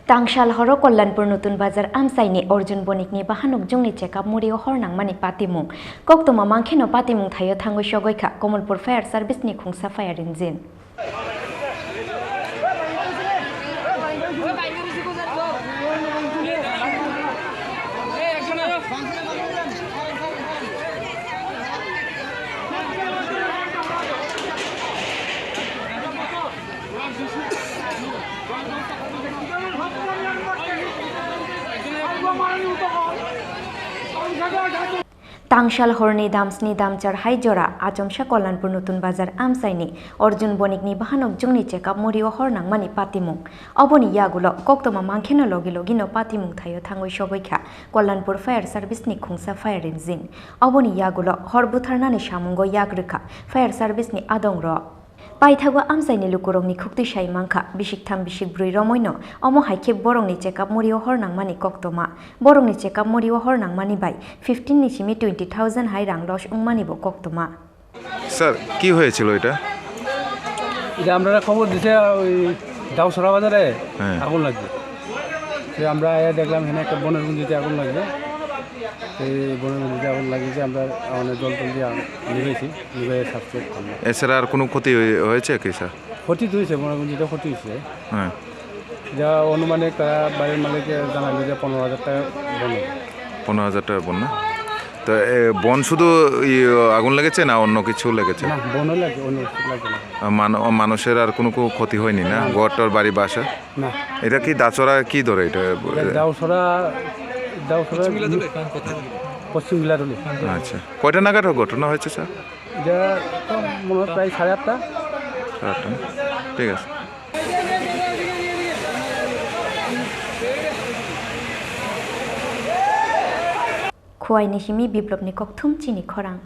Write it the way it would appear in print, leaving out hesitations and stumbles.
Tangshal horo Kalyanpur Natun Bazar Amchaini Arjun Banikni Bahanokjwkni Chekab Murio Nangmani Patimung Koktoma Mangkheno Patimung thayo thangoi shogoikha Kalyanpur Fire Service ni khungsa fire engine Tangshal horni damsni damchar haijora achomsha Kalyanpur Natun Bazar Amchaini Arjun Banikni Bahanokjwkni Chekab Murio Nangmani Patimung Oboni yagulo koktoma mangkheno logi no Patimung thayo thangoi shogoikha Kalyanpur Fire Service ni khungsa fire engine Oboni yagulo hor butharnani samungo yagrikha Fire Service ni adongro Paithagwa Amchaini lukurongni khukti sai mangkha bisiktham bisikbrui romoino omo haikhe borongni Chekab Murio Nangmani koktoma borongni Chekab Murio Nangmani bai 15 ni simi 20,000 hai rang loss ungmani bo koktoma sir কি হয়েছিল এটা এটা আমরা খবর দিতে ওই দাউসরা বাজারে আগুন লাগছে সে আমরা দেখলাম এখানে একটা বনের গুঞ্জিতে আগুন লাগছে এই বনের গুঞ্জিতে আগুন লাগিয়েছে আমরা অনেক জল টল দিয়ে নিভেছি নিভে সাবসেট এছাড়া আর কোনো ক্ষতি হয়েছে কি স্যার ক্ষতি তো হয়েছে বনের গুঞ্জিতে ক্ষতি হয়েছে হ্যাঁ যা অনুমানিক বাড়ির মালিককে জানালো যে 15,000 টাকা বন 15,000 টাকা বন না তো বন শুধু আগুন লেগেছে না অন্য কিছু লেগেছে না বনও লাগে অন্য কিছু লাগে না মানুষের আর কোনো ক্ষতি হয়নি না ঘরটার বাড়ি বাসা না এটা কি দাচরা কি ধরে এটা দাউসরা পশ্চিম বিলারুলি আচ্ছা কয়টা নাগাদ ঘটনা হয়েছে স্যার এটা মনে হয় প্রায় 8:30 ঠিক আছে Khoi ni himi biplop ni kokthum Chini Khorang